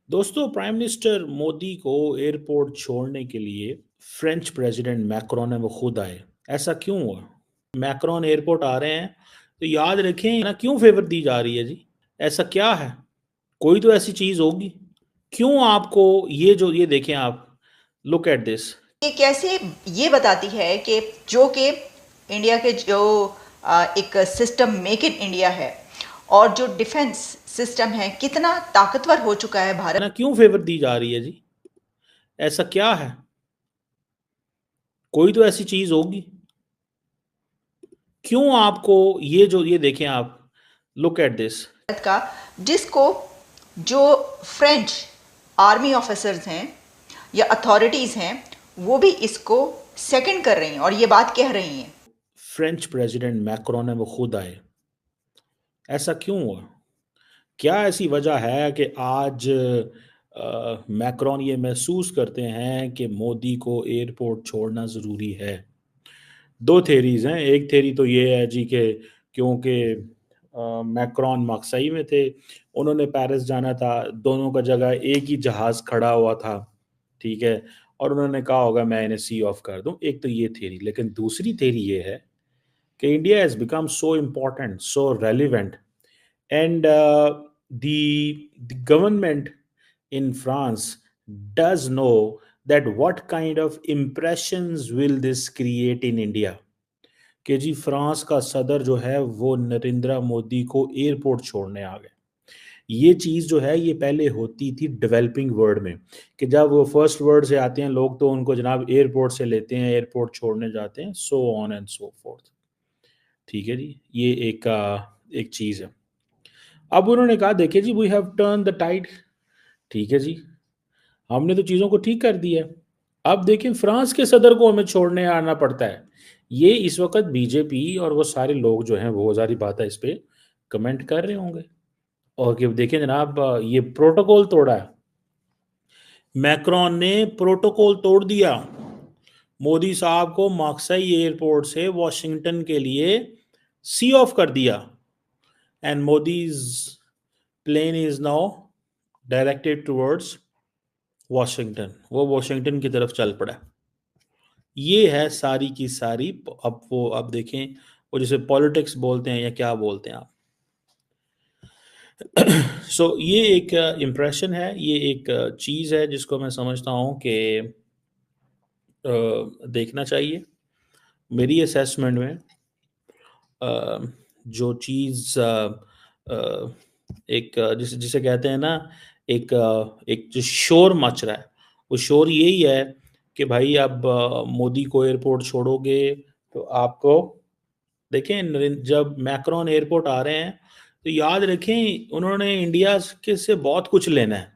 दोस्तों, prime minister Modi को airport छोड़ने के लिए फ्रेंच प्रेसिडेंट मैक्रोन है वो खुद आए। ऐसा क्यों हुआ? मैक्रोन एयरपोर्ट आ रहे हैं तो याद रखें ना, क्यों फेवर दी जा रही है जी? ऐसा क्या है? कोई तो ऐसी चीज होगी। क्यों आपको ये देखें आप, लुक एट दिस। ये कैसे ये बताती है कि इंडिया के जो एक सिस्टम मेक इन इंडिया है और जो डिफेंस सिस्टम है कितना ताकतवर हो चुका है भारत। ना क्यों फेवर दी जा रही है जी? ऐसा क्या है? कोई तो ऐसी चीज होगी। क्यों आपको ये देखें आप, लुक एट दिस। का जिसको जो फ्रेंच आर्मी ऑफिसर्स हैं या अथॉरिटीज हैं वो भी इसको सेकंड कर रही हैं और ये बात कह रही हैं। फ्रेंच प्रेसिडेंट मैक्रोन है वो खुद आए। ऐसा क्यों हुआ? क्या ऐसी वजह है कि आज मैक्रोन ये महसूस करते हैं कि मोदी को एयरपोर्ट छोड़ना ज़रूरी है? दो थेरीज हैं। एक थेरी तो ये है जी कि क्योंकि मैक्रोन मकसई में थे, उन्होंने पेरिस जाना था, दोनों का जगह एक ही जहाज़ खड़ा हुआ था, ठीक है, और उन्होंने कहा होगा मैं इन्हें सी ऑफ कर दूं। एक तो ये थेरी, लेकिन दूसरी थेरी ये है कि India has become so important, so relevant, and the government in France does know that what kind of impressions will this create in India, कि जी फ्रांस का सदर जो है वो नरेंद्र मोदी को एयरपोर्ट छोड़ने आ गए। ये चीज़ जो है ये पहले होती थी डेवलपिंग वर्ल्ड में, कि जब वो फर्स्ट वर्ल्ड से आते हैं लोग तो उनको जनाब एयरपोर्ट से लेते हैं, एयरपोर्ट छोड़ने जाते हैं, so on and so fourth. ठीक है जी, ये एक चीज़ है। अब उन्होंने कहा देखिए जी, we have turn the tide. ठीक है जी, हमने तो चीज़ों को ठीक कर दिया है। अब देखिए फ्रांस के सदर को हमें छोड़ने आना पड़ता है। ये इस वक्त बीजेपी और वो सारे लोग जो हैं वो सारी बात है इस पे कमेंट कर रहे होंगे। और कि देखिए जनाब, ये प्रोटोकॉल तोड़ा है। मैक्रोन ने प्रोटोकॉल तोड़ दिया। मोदी साहब को मार्क्साई एयरपोर्ट से वॉशिंगटन के लिए सी ऑफ कर दिया। And Modi's plane is now directed towards Washington. वो वॉशिंगटन की तरफ चल पड़ा। ये है सारी की सारी। अब देखें, वो जैसे पॉलिटिक्स बोलते हैं या क्या बोलते हैं आप। सो ये एक इम्प्रेशन है, ये एक चीज़ है जिसको मैं समझता हूँ कि देखना चाहिए। मेरी असेसमेंट में जो चीज़ एक जिसे जिसे कहते हैं ना, एक जो शोर मच रहा है, वो शोर यही है कि भाई अब मोदी को एयरपोर्ट छोड़ोगे तो आपको देखें, जब मैक्रोन एयरपोर्ट आ रहे हैं तो याद रखें उन्होंने इंडिया के से बहुत कुछ लेना है।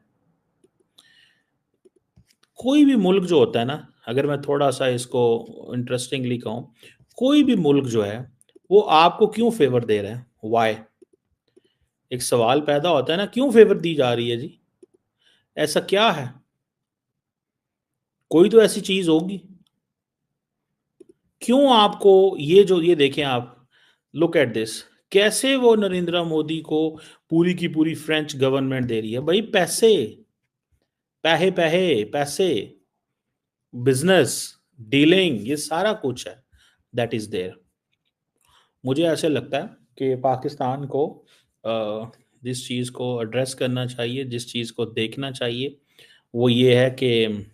कोई भी मुल्क जो होता है ना, अगर मैं थोड़ा सा इसको इंटरेस्टिंगली कहूँ, कोई भी मुल्क जो है वो आपको क्यों फेवर दे रहे हैं? वाई? एक सवाल पैदा होता है ना, क्यों फेवर दी जा रही है जी? ऐसा क्या है? कोई तो ऐसी चीज होगी। क्यों आपको ये देखें आप, लुक एट दिस। कैसे वो नरेंद्र मोदी को पूरी की पूरी फ्रेंच गवर्नमेंट दे रही है? भाई पैसे, पैहे पैहे पैसे, बिजनेस, डीलिंग, ये सारा कुछ है, दैट इज देयर। मुझे ऐसे लगता है कि पाकिस्तान को जिस चीज़ को एड्रेस करना चाहिए, जिस चीज़ को देखना चाहिए, वो ये है कि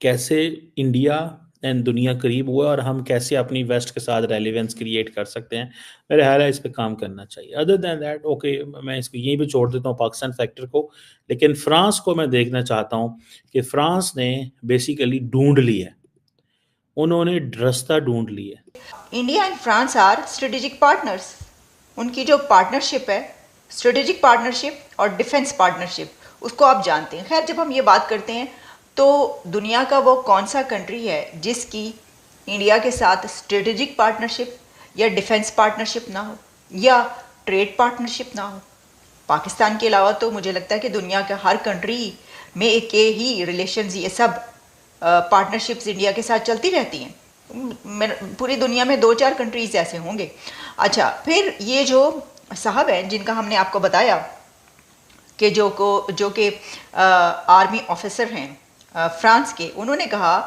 कैसे इंडिया एंड दुनिया करीब हुआ और हम कैसे अपनी वेस्ट के साथ रेलिवेंस क्रिएट कर सकते हैं। मेरे ख्याल है इस पे काम करना चाहिए। अदर दैन दैट ओके, मैं इसको यहीं पे छोड़ देता हूँ पाकिस्तान फैक्टर को। लेकिन फ्रांस को मैं देखना चाहता हूँ कि फ्रांस ने बेसिकली ढूंढ लिया है, उन्होंने रास्ता ढूंढ लिया है। India and France are strategic partners. उनकी जो पार्टनरशिप है, स्ट्रेटेजिक पार्टनरशिप और डिफेंस पार्टनरशिप, उसको आप जानते हैं। खैर, जब हम ये बात करते हैं तो दुनिया का वो कौन सा कंट्री है जिसकी इंडिया के साथ स्ट्रेटेजिक पार्टनरशिप या डिफेंस पार्टनरशिप ना हो या ट्रेड पार्टनरशिप ना हो? पाकिस्तान के अलावा तो मुझे लगता है कि दुनिया के हर कंट्री में एक के ही रिलेशंस, ये सब पार्टनरशिप्स इंडिया के साथ चलती रहती हैं। पूरी दुनिया में 2-4 कंट्रीज ऐसे होंगे। अच्छा, फिर ये जो साहब हैं जिनका हमने आपको बताया के जो कि आर्मी ऑफिसर हैं फ्रांस के, उन्होंने कहा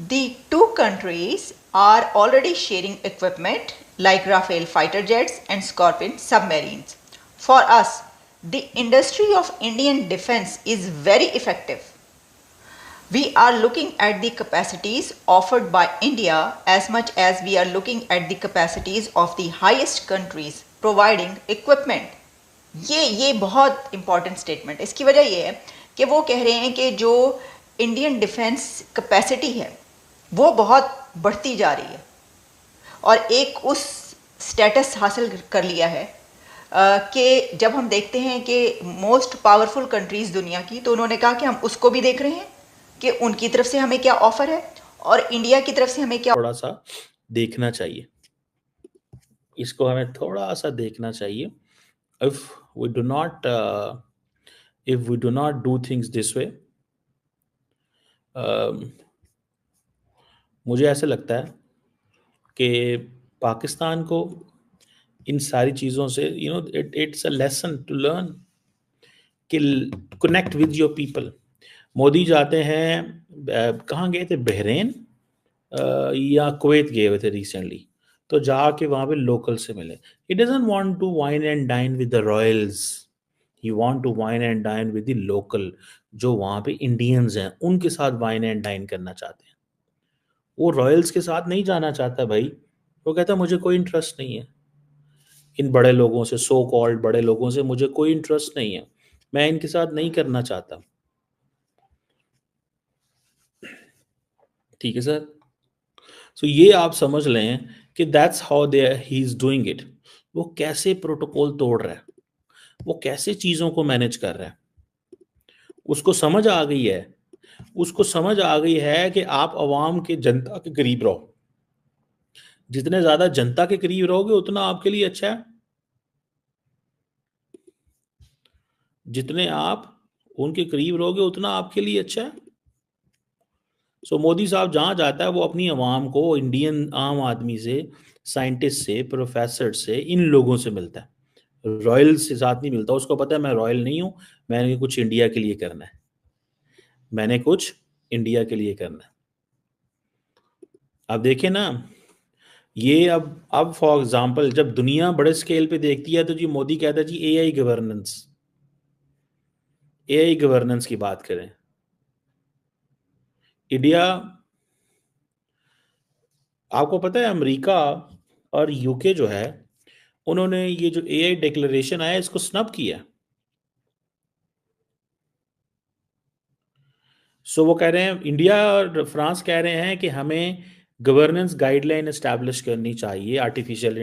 the two countries are already sharing equipment like Rafale fighter jets and Scorpion submarines. For us, the industry of Indian defense is very effective. We are looking at the capacities offered by India as much as we are looking at the capacities of the highest countries providing equipment. ये बहुत important statement. इसकी वजह ये है कि वो कह रहे हैं कि जो इंडियन डिफेंस कैपेसिटी है वो बहुत बढ़ती जा रही है और एक उस स्टेटस हासिल कर लिया है कि जब हम देखते हैं कि मोस्ट पावरफुल कंट्रीज़ दुनिया की, तो उन्होंने कहा कि हम उसको भी देख रहे हैं कि उनकी तरफ से हमें क्या ऑफ़र है और इंडिया की तरफ से हमें क्या थोड़ा सा देखना चाहिए, इसको हमें थोड़ा सा देखना चाहिए। If we do not do things this way, मुझे ऐसा लगता है कि पाकिस्तान को इन सारी चीज़ों से it's a lesson to learn कि connect with your people. Modi जाते हैं, कहाँ गए थे, बहरीन या कुवैत गए हुए थे रिसेंटली, तो जाके वहाँ पे लोकल से मिले। He doesn't want to wine and dine with the royals, he want to wine and dine with the local, जो वहाँ पे इंडियंस हैं उनके साथ वाइन एंड डाइन करना चाहते हैं। वो रॉयल्स के साथ नहीं जाना चाहता भाई, वो कहता मुझे कोई इंटरेस्ट नहीं है इन बड़े लोगों से, सो कॉल्ड बड़े लोगों से मुझे कोई इंटरेस्ट नहीं है, मैं इनके साथ नहीं करना चाहता। ठीक है सर। सो ये आप समझ लें कि that's how they he is doing it. वो कैसे प्रोटोकॉल तोड़ रहा है, वो कैसे चीज़ों को मैनेज कर रहा है, उसको समझ आ गई है, उसको समझ आ गई है कि आप अवाम के, जनता के करीब रहो। जितने ज़्यादा जनता के करीब रहोगे उतना आपके लिए अच्छा है। जितने आप उनके करीब रहोगे उतना आपके लिए अच्छा है। सो मोदी साहब जहाँ जाता है वो अपनी आवाम को, इंडियन आम आदमी से, साइंटिस्ट से, प्रोफेसर से, इन लोगों से मिलता है, रॉयल से साथ नहीं मिलता। उसको पता है मैं रॉयल नहीं हूँ, मैंने कुछ इंडिया के लिए करना है, मैंने कुछ इंडिया के लिए करना है। अब देखें ना, ये अब फॉर एग्जांपल जब दुनिया बड़े स्केल पे देखती है तो जी मोदी कहता है जी एआई गवर्नेंस की बात करें। इंडिया, आपको पता है अमेरिका और यूके जो है, उन्होंने ये जो एआई डिक्लेरेशन आया इसको स्नब किया। सो वो कह रहे हैं, इंडिया और फ्रांस कह रहे हैं कि हमें गवर्नेंस गाइडलाइन एस्टैब्लिश करनी चाहिए आर्टिफिशियल